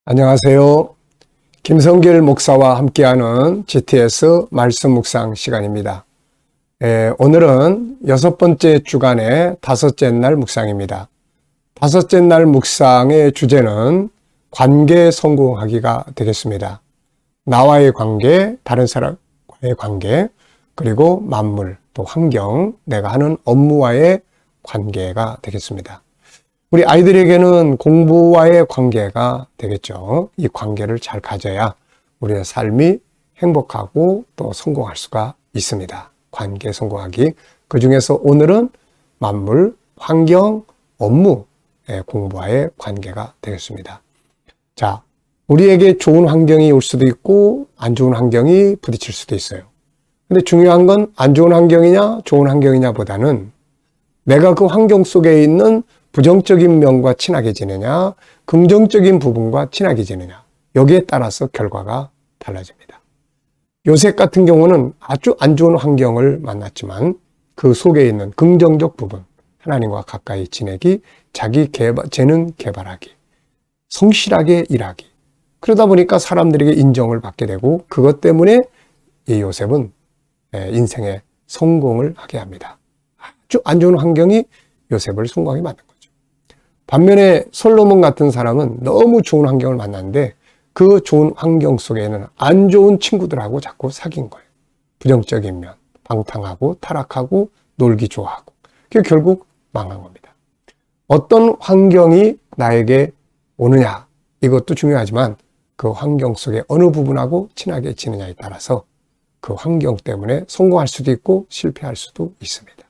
안녕하세요. 김성길 목사와 함께하는 GTS 말씀 묵상 시간입니다. 오늘은 6번째 주간의 5째 날 묵상입니다. 5째 날 묵상의 주제는 관계 성공하기가 되겠습니다. 나와의 관계, 다른 사람과의 관계, 그리고 만물, 또 환경, 내가 하는 업무와의 관계가 되겠습니다. 우리 아이들에게는 공부와의 관계가 되겠죠. 이 관계를 잘 가져야 우리의 삶이 행복하고 또 성공할 수가 있습니다. 관계 성공하기. 그 중에서 오늘은 만물, 환경, 업무, 공부와의 관계가 되겠습니다. 자, 우리에게 좋은 환경이 올 수도 있고 안 좋은 환경이 부딪힐 수도 있어요. 근데 중요한 건 안 좋은 환경이냐 좋은 환경이냐 보다는 내가 그 환경 속에 있는 부정적인 면과 친하게 지내냐, 긍정적인 부분과 친하게 지내냐, 여기에 따라서 결과가 달라집니다. 요셉 같은 경우는 아주 안 좋은 환경을 만났지만 그 속에 있는 긍정적 부분, 하나님과 가까이 지내기, 자기 재능 개발하기, 성실하게 일하기. 그러다 보니까 사람들에게 인정을 받게 되고 그것 때문에 이 요셉은 인생의 성공을 하게 합니다. 아주 안 좋은 환경이 요셉을 성공하게 만든 거죠. 반면에 솔로몬 같은 사람은 너무 좋은 환경을 만났는데 그 좋은 환경 속에는 안 좋은 친구들하고 자꾸 사귄 거예요. 부정적인 면, 방탕하고 타락하고 놀기 좋아하고. 그게 결국 망한 겁니다. 어떤 환경이 나에게 오느냐, 이것도 중요하지만 그 환경 속에 어느 부분하고 친하게 지내냐에 따라서 그 환경 때문에 성공할 수도 있고 실패할 수도 있습니다.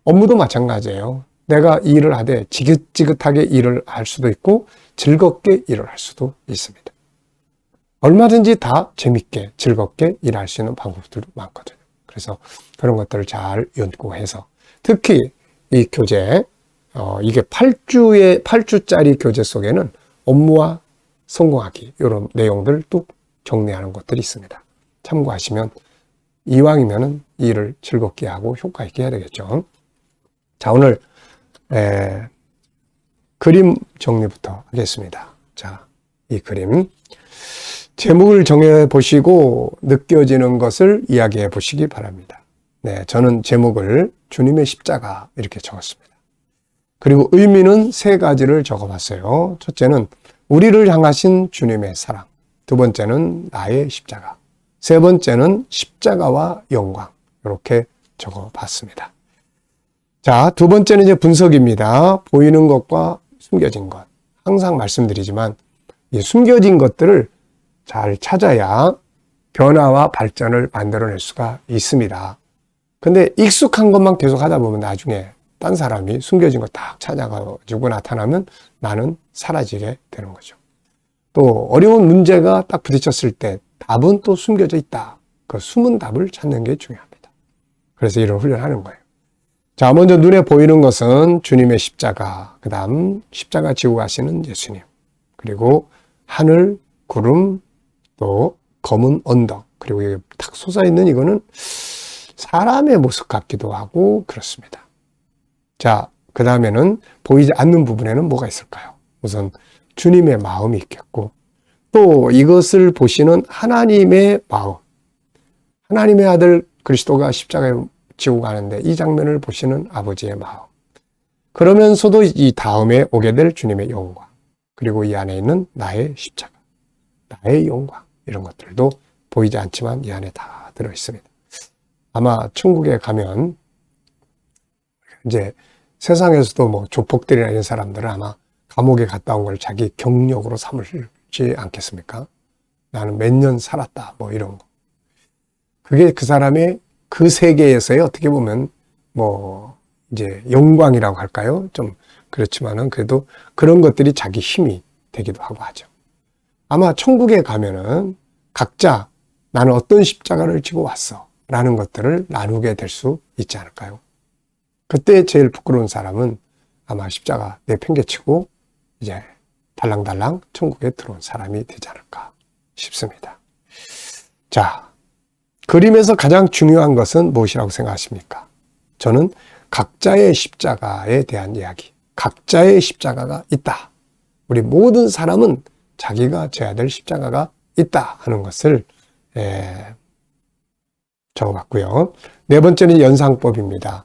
업무도 마찬가지예요. 내가 일을 하되 지긋지긋하게 일을 할 수도 있고 즐겁게 일을 할 수도 있습니다. 얼마든지 다 재밌게 즐겁게 일할 수 있는 방법들도 많거든요. 그래서 그런 것들을 잘 연구해서 특히 이 교재 이게 8주짜리 교재 속에는 업무와 성공하기 이런 내용들을 또 정리하는 것들이 있습니다. 참고하시면 이왕이면은 일을 즐겁게 하고 효과 있게 해야 되겠죠. 자, 오늘 그림 정리부터 하겠습니다. 자, 이 그림 제목을 정해 보시고 느껴지는 것을 이야기해 보시기 바랍니다. 네, 저는 제목을 주님의 십자가 이렇게 적었습니다. 그리고 의미는 3가지를 적어봤어요. 첫째는 우리를 향하신 주님의 사랑, 두 번째는 나의 십자가, 세 번째는 십자가와 영광 이렇게 적어봤습니다. 자, 두 번째는 이제 분석입니다. 보이는 것과 숨겨진 것. 항상 말씀드리지만 이 숨겨진 것들을 잘 찾아야 변화와 발전을 만들어낼 수가 있습니다. 근데 익숙한 것만 계속 하다 보면 나중에 딴 사람이 숨겨진 거 딱 찾아가지고 나타나면 나는 사라지게 되는 거죠. 또 어려운 문제가 딱 부딪혔을 때 답은 또 숨겨져 있다. 그 숨은 답을 찾는 게 중요합니다. 그래서 이런 훈련하는 거예요. 자, 먼저 눈에 보이는 것은 주님의 십자가, 그 다음 십자가 지고 가시는 예수님, 그리고 하늘, 구름, 또 검은 언덕, 그리고 여기 탁 솟아있는 이거는 사람의 모습 같기도 하고 그렇습니다. 자, 그 다음에는 보이지 않는 부분에는 뭐가 있을까요? 우선 주님의 마음이 있겠고 또 이것을 보시는 하나님의 마음, 하나님의 아들 그리스도가 십자가에 지고 가는데 이 장면을 보시는 아버지의 마음, 그러면서도 이 다음에 오게 될 주님의 영광, 그리고 이 안에 있는 나의 십자가, 나의 영광, 이런 것들도 보이지 않지만 이 안에 다 들어있습니다. 아마 천국에 가면 이제 세상에서도 뭐 조폭들이나 이런 사람들은 아마 감옥에 갔다 온 걸 자기 경력으로 삼을지 않겠습니까? 나는 몇 년 살았다, 뭐 이런 거. 그게 그 사람의 그 세계에서의 어떻게 보면 뭐 이제 영광이라고 할까요? 좀 그렇지만은 그래도 그런 것들이 자기 힘이 되기도 하고 하죠. 아마 천국에 가면은 각자 나는 어떤 십자가를 지고 왔어 라는 것들을 나누게 될 수 있지 않을까요? 그때 제일 부끄러운 사람은 아마 십자가 내팽개치고 이제 달랑달랑 천국에 들어온 사람이 되지 않을까 싶습니다. 자, 그림에서 가장 중요한 것은 무엇이라고 생각하십니까? 저는 각자의 십자가에 대한 이야기, 각자의 십자가가 있다. 우리 모든 사람은 자기가 져야 될 십자가가 있다 하는 것을 적어봤고요. 네 번째는 연상법입니다.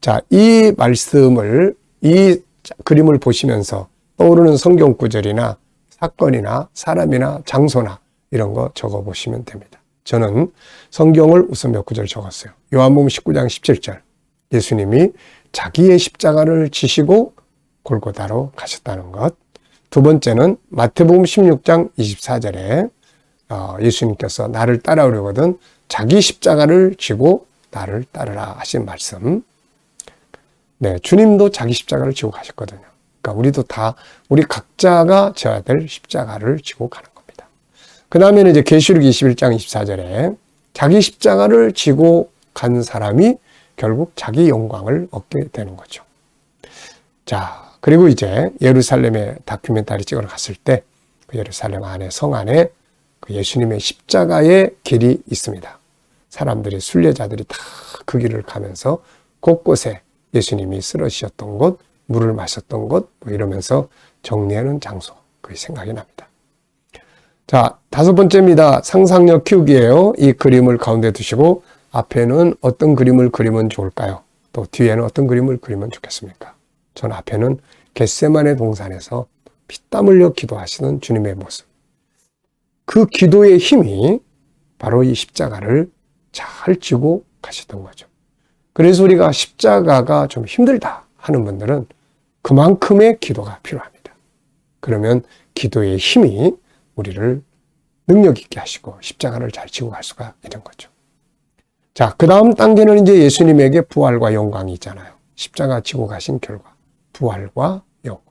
자, 이 말씀을, 이 그림을 보시면서 떠오르는 성경 구절이나 사건이나 사람이나 장소나 이런 거 적어보시면 됩니다. 저는 성경을 우선 몇 구절 적었어요. 요한복음 19장 17절. 예수님이 자기의 십자가를 지시고 골고다로 가셨다는 것. 두 번째는 마태복음 16장 24절에 예수님께서 나를 따라오려거든 자기 십자가를 지고 나를 따르라 하신 말씀. 네, 주님도 자기 십자가를 지고 가셨거든요. 그러니까 우리도 다 우리 각자가 져야 될 십자가를 지고 가는 겁니다. 그 다음에는 이제 계시록 21장 24절에 자기 십자가를 지고 간 사람이 결국 자기 영광을 얻게 되는 거죠. 자, 그리고 이제 예루살렘에 다큐멘터리 찍으러 갔을 때 그 예루살렘 안에, 성 안에 그 예수님의 십자가의 길이 있습니다. 사람들이, 순례자들이 다 그 길을 가면서 곳곳에 예수님이 쓰러지셨던 곳, 물을 마셨던 곳, 뭐 이러면서 정리하는 장소, 그게 생각이 납니다. 자, 다섯 번째입니다. 상상력 키우기예요. 이 그림을 가운데 두시고 앞에는 어떤 그림을 그리면 좋을까요? 또 뒤에는 어떤 그림을 그리면 좋겠습니까? 전 앞에는 겟세마네 동산에서 피땀 흘려 기도하시는 주님의 모습. 그 기도의 힘이 바로 이 십자가를 잘 지고 가셨던 거죠. 그래서 우리가 십자가가 좀 힘들다 하는 분들은 그만큼의 기도가 필요합니다. 그러면 기도의 힘이 우리를 능력 있게 하시고 십자가를 잘 지고 갈 수가 있는 거죠. 자, 그 다음 단계는 이제 예수님에게 부활과 영광이 있잖아요. 십자가 지고 가신 결과, 부활과 영광.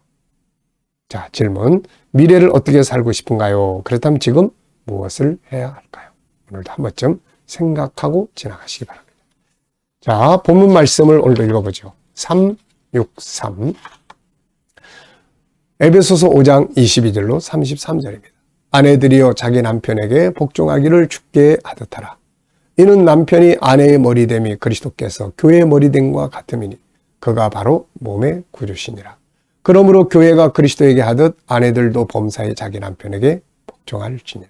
자, 질문. 미래를 어떻게 살고 싶은가요? 그렇다면 지금 무엇을 해야 할까요? 오늘도 한 번쯤 생각하고 지나가시기 바랍니다. 자, 본문 말씀을 오늘도 읽어보죠. 363. 에베소서 5장 22절로 33절입니다. 아내들이여 자기 남편에게 복종하기를 주께 하듯 하라. 이는 남편이 아내의 머리됨이 그리스도께서 교회의 머리됨과 같음이니 그가 바로 몸의 구주시니라. 그러므로 교회가 그리스도에게 하듯 아내들도 범사에 자기 남편에게 복종할지니라.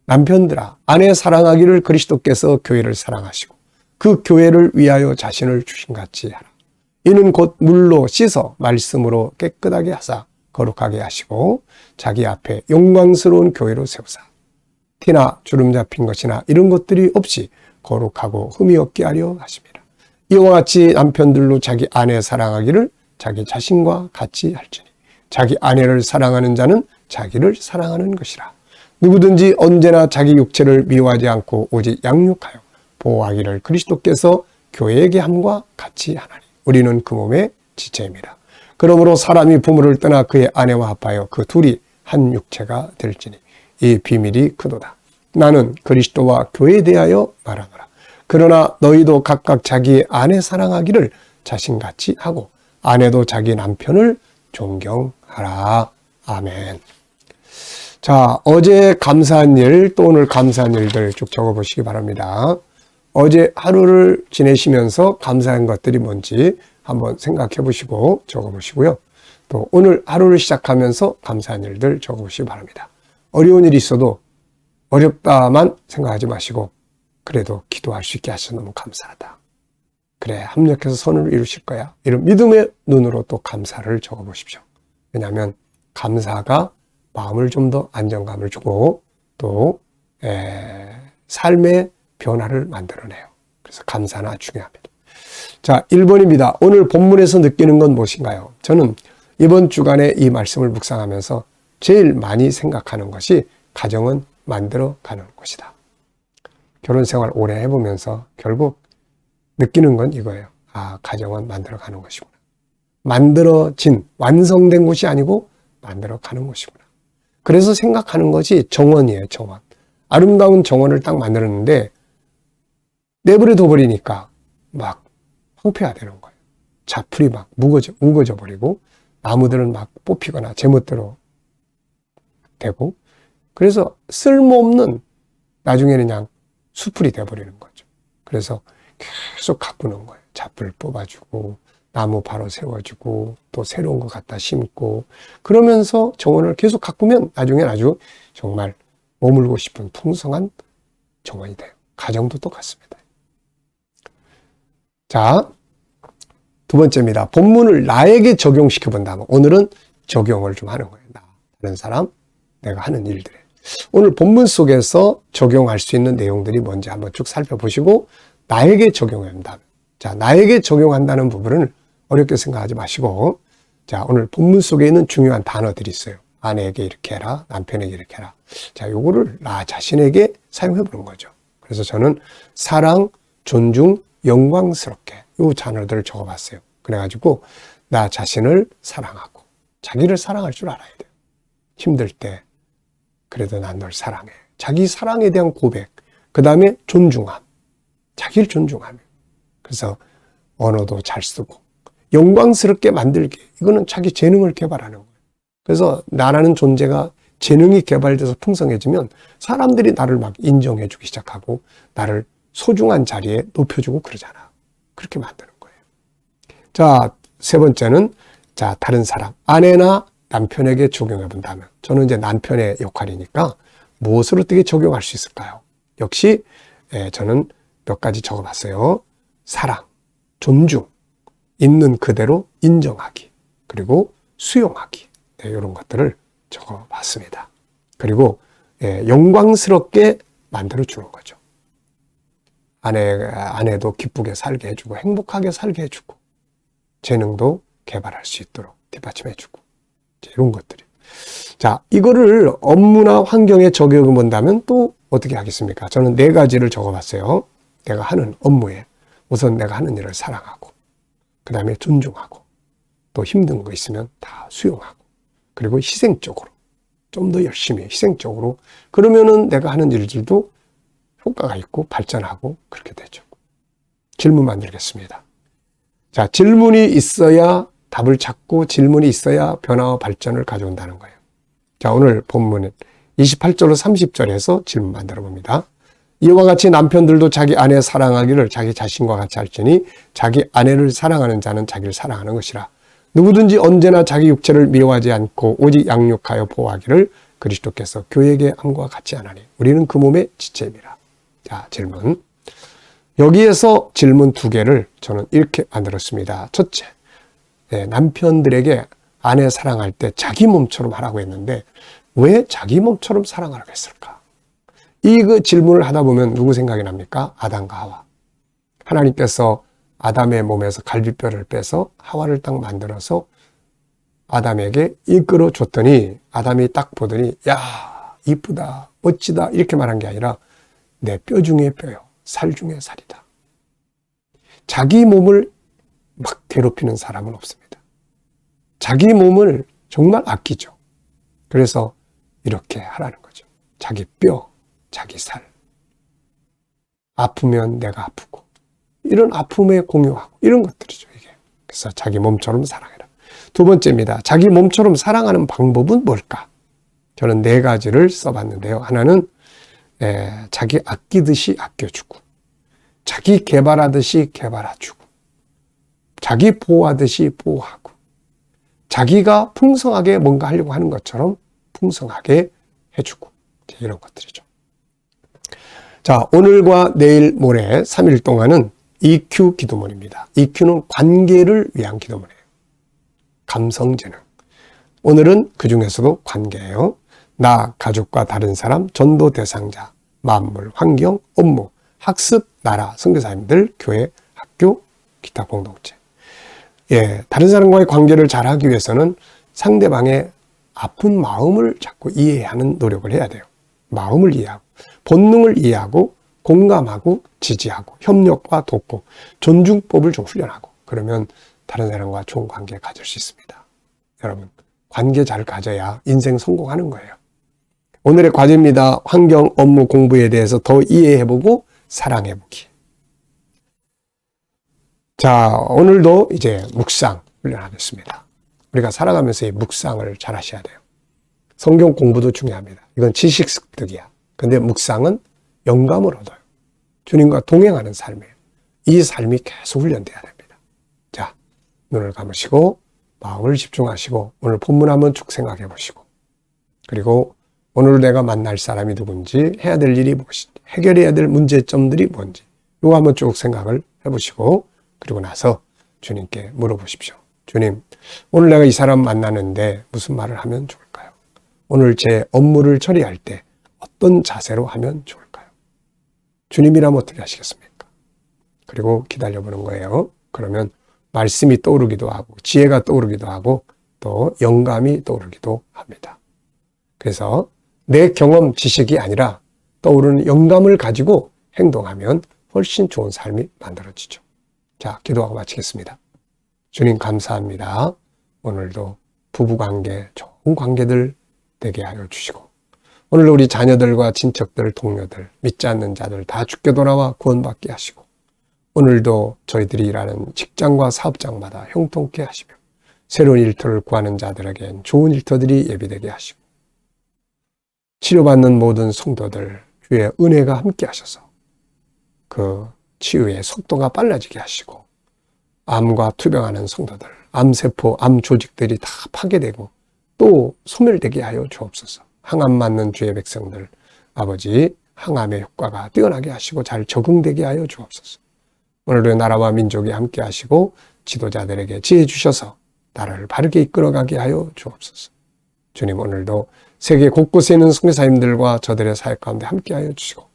남편들아, 아내 사랑하기를 그리스도께서 교회를 사랑하시고 그 교회를 위하여 자신을 주신 같이 하라. 이는 곧 물로 씻어 말씀으로 깨끗하게 하사 거룩하게 하시고 자기 앞에 영광스러운 교회로 세우사 티나 주름 잡힌 것이나 이런 것들이 없이 거룩하고 흠이 없게 하려 하십니다. 이와 같이 남편들로 자기 아내 사랑하기를 자기 자신과 같이 할지니 자기 아내를 사랑하는 자는 자기를 사랑하는 것이라. 누구든지 언제나 자기 육체를 미워하지 않고 오직 양육하여 보호하기를 그리스도께서 교회에게 함과 같이 하나니 우리는 그 몸의 지체입니다. 그러므로 사람이 부모를 떠나 그의 아내와 합하여 그 둘이 한 육체가 될지니 이 비밀이 크도다. 나는 그리스도와 교회에 대하여 말하노라. 그러나 너희도 각각 자기 아내 사랑하기를 자신같이 하고 아내도 자기 남편을 존경하라. 아멘. 자, 어제 감사한 일, 또 오늘 감사한 일들 쭉 적어보시기 바랍니다. 어제 하루를 지내시면서 감사한 것들이 뭔지 한번 생각해 보시고 적어보시고요. 또 오늘 하루를 시작하면서 감사한 일들 적어보시기 바랍니다. 어려운 일이 있어도 어렵다만 생각하지 마시고 그래도 기도할 수 있게 하셔서 너무 감사하다. 그래, 합력해서 선을 이루실 거야. 이런 믿음의 눈으로 또 감사를 적어보십시오. 왜냐하면 감사가 마음을 좀 더 안정감을 주고 또 삶의 변화를 만들어내요. 그래서 감사나 중요합니다. 자, 1번입니다. 오늘 본문에서 느끼는 건 무엇인가요? 저는 이번 주간에 이 말씀을 묵상하면서 제일 많이 생각하는 것이 가정은 만들어가는 것이다. 결혼 생활 오래 해보면서 결국 느끼는 건 이거예요. 아, 가정은 만들어가는 것이구나. 만들어진, 완성된 것이 아니고 만들어가는 것이구나. 그래서 생각하는 것이 정원이에요, 정원. 아름다운 정원을 딱 만들었는데 내버려 둬버리니까 막 황폐화되는 거예요. 자풀이 막 우거져 버리고 나무들은 막 뽑히거나 제멋대로 되고 그래서 쓸모없는 나중에는 그냥 수풀이 돼버리는 거죠. 그래서 계속 가꾸는 거예요. 잡을 뽑아주고 나무 바로 세워주고 또 새로운 거 갖다 심고 그러면서 정원을 계속 가꾸면 나중엔 아주 정말 머물고 싶은 풍성한 정원이 돼요. 가정도 똑같습니다. 자, 두 번째입니다. 본문을 나에게 적용시켜 본다면 오늘은 적용을 좀 하는 거예요. 다른 사람, 내가 하는 일들에. 오늘 본문 속에서 적용할 수 있는 내용들이 뭔지 한번 쭉 살펴보시고 나에게 적용한다면, 자, 나에게 적용한다는 부분을 어렵게 생각하지 마시고, 자, 오늘 본문 속에 있는 중요한 단어들이 있어요. 아내에게 이렇게 해라, 남편에게 이렇게 해라. 자, 요거를 나 자신에게 사용해 보는 거죠. 그래서 저는 사랑, 존중, 영광스럽게 요 단어들을 적어봤어요. 그래가지고 나 자신을 사랑하고 자기를 사랑할 줄 알아야 돼요. 힘들 때 그래도 난 널 사랑해. 자기 사랑에 대한 고백. 그 다음에 존중함. 자기를 존중하며. 그래서 언어도 잘 쓰고 영광스럽게 만들기. 이거는 자기 재능을 개발하는 거예요. 그래서 나라는 존재가 재능이 개발돼서 풍성해지면 사람들이 나를 막 인정해주기 시작하고 나를 소중한 자리에 높여주고 그러잖아. 그렇게 만드는 거예요. 자, 세 번째는 자, 다른 사람, 아내나 남편에게 적용해 본다면 저는 이제 남편의 역할이니까 무엇을 어떻게 적용할 수 있을까요? 역시 저는 몇 가지 적어봤어요. 사랑, 존중, 있는 그대로 인정하기, 그리고 수용하기, 이런 것들을 적어봤습니다. 그리고 영광스럽게 만들어주는 거죠. 아내도 기쁘게 살게 해주고 행복하게 살게 해주고 재능도 개발할 수 있도록 뒷받침해주고 이런 것들이. 자, 이거를 업무나 환경에 적용해 본다면 또 어떻게 하겠습니까? 저는 4가지를 적어봤어요. 내가 하는 업무에 우선 내가 하는 일을 사랑하고 그 다음에 존중하고 또 힘든 거 있으면 다 수용하고 그리고 희생적으로 좀 더 열심히 희생적으로 그러면은 내가 하는 일들도 효과가 있고 발전하고 그렇게 되죠. 질문 만들겠습니다. 자, 질문이 있어야 답을 찾고 질문이 있어야 변화와 발전을 가져온다는 거예요. 자, 오늘 본문은 28절로 30절에서 질문 만들어 봅니다. 이와 같이 남편들도 자기 아내 사랑하기를 자기 자신과 같이 할지니 자기 아내를 사랑하는 자는 자기를 사랑하는 것이라. 누구든지 언제나 자기 육체를 미워하지 않고 오직 양육하여 보호하기를 그리스도께서 교회에게 함과 같이 하나니 우리는 그 몸의 지체임이라. 자, 질문. 여기에서 질문 2개를 저는 이렇게 만들었습니다. 첫째, 남편들에게 아내 사랑할 때 자기 몸처럼 하라고 했는데 왜 자기 몸처럼 사랑하라고 했을까? 이 질문을 하다 보면 누구 생각이 납니까? 아담과 하와. 하나님께서 아담의 몸에서 갈비뼈를 빼서 하와를 딱 만들어서 아담에게 이끌어 줬더니 아담이 딱 보더니 야, 이쁘다, 멋지다 이렇게 말한 게 아니라 내 뼈 중에 뼈요, 살 중에 살이다. 자기 몸을 막 괴롭히는 사람은 없습니다. 자기 몸을 정말 아끼죠. 그래서 이렇게 하라는 거죠. 자기 뼈, 자기 살. 아프면 내가 아프고 이런 아픔에 공유하고 이런 것들이죠. 이게. 그래서 자기 몸처럼 사랑해라. 2번째입니다. 자기 몸처럼 사랑하는 방법은 뭘까? 저는 4가지를 써봤는데요. 하나는 자기 아끼듯이 아껴주고 자기 개발하듯이 개발해주고 자기 보호하듯이 보호하고 자기가 풍성하게 뭔가 하려고 하는 것처럼 풍성하게 해주고 이런 것들이죠. 자, 오늘과 내일 모레 3일 동안은 EQ 기도문입니다. EQ는 관계를 위한 기도문이에요. 감성재능. 오늘은 그 중에서도 관계예요. 나, 가족과 다른 사람, 전도 대상자, 만물, 환경, 업무, 학습, 나라, 선교사님들, 교회, 학교, 기타 공동체. 다른 사람과의 관계를 잘하기 위해서는 상대방의 아픈 마음을 자꾸 이해하는 노력을 해야 돼요. 마음을 이해하고, 본능을 이해하고, 공감하고, 지지하고, 협력과 돕고, 존중법을 좀 훈련하고, 그러면 다른 사람과 좋은 관계 가질 수 있습니다. 여러분, 관계 잘 가져야 인생 성공하는 거예요. 오늘의 과제입니다. 환경, 업무, 공부에 대해서 더 이해해보고 사랑해보기. 자, 오늘도 이제 묵상 훈련하겠습니다. 우리가 살아가면서 이 묵상을 잘 하셔야 돼요. 성경 공부도 중요합니다. 이건 지식 습득이야. 근데 묵상은 영감을 얻어요. 주님과 동행하는 삶이에요. 이 삶이 계속 훈련돼야 됩니다. 자, 눈을 감으시고 마음을 집중하시고 오늘 본문 한번 쭉 생각해 보시고, 그리고 오늘 내가 만날 사람이 누군지, 해야 될 일이 무엇인지, 해결해야 될 문제점들이 뭔지 이거 한번 쭉 생각을 해보시고, 그리고 나서 주님께 물어보십시오. 주님, 오늘 내가 이 사람 만나는데 무슨 말을 하면 좋을까요? 오늘 제 업무를 처리할 때 어떤 자세로 하면 좋을까요? 주님이라면 어떻게 하시겠습니까? 그리고 기다려보는 거예요. 그러면 말씀이 떠오르기도 하고 지혜가 떠오르기도 하고 또 영감이 떠오르기도 합니다. 그래서 내 경험, 지식이 아니라 떠오르는 영감을 가지고 행동하면 훨씬 좋은 삶이 만들어지죠. 자, 기도하고 마치겠습니다. 주님 감사합니다. 오늘도 부부관계, 좋은 관계들 되게 하여 주시고, 오늘 우리 자녀들과 친척들, 동료들, 믿지 않는 자들 다 주께 돌아와 구원받게 하시고, 오늘도 저희들이 일하는 직장과 사업장마다 형통케 하시며, 새로운 일터를 구하는 자들에겐 좋은 일터들이 예비되게 하시고, 치료받는 모든 성도들 주의 은혜가 함께 하셔서 그 치유의 속도가 빨라지게 하시고, 암과 투병하는 성도들, 암세포, 암 조직들이 다 파괴되고 또 소멸되게 하여 주옵소서. 항암 맞는 주의 백성들, 아버지 항암의 효과가 뛰어나게 하시고 잘 적응되게 하여 주옵소서. 오늘도 나라와 민족이 함께 하시고 지도자들에게 지혜 주셔서 나라를 바르게 이끌어가게 하여 주옵소서. 주님, 오늘도 세계 곳곳에 있는 선교사님들과 저들의 사역 가운데 함께 하여 주시고,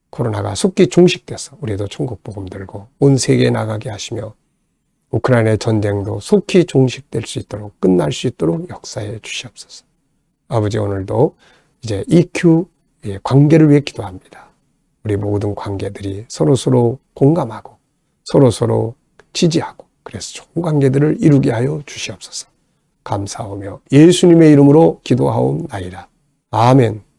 코로나가 속히 종식돼서 우리도 천국 복음 들고 온 세계에 나가게 하시며, 우크라이나의 전쟁도 속히 종식될 수 있도록, 끝날 수 있도록 역사해 주시옵소서. 아버지, 오늘도 이제 EQ의 관계를 위해 기도합니다. 우리 모든 관계들이 서로서로 공감하고 서로서로 지지하고 그래서 좋은 관계들을 이루게 하여 주시옵소서. 감사하며 예수님의 이름으로 기도하옵나이다. 아멘.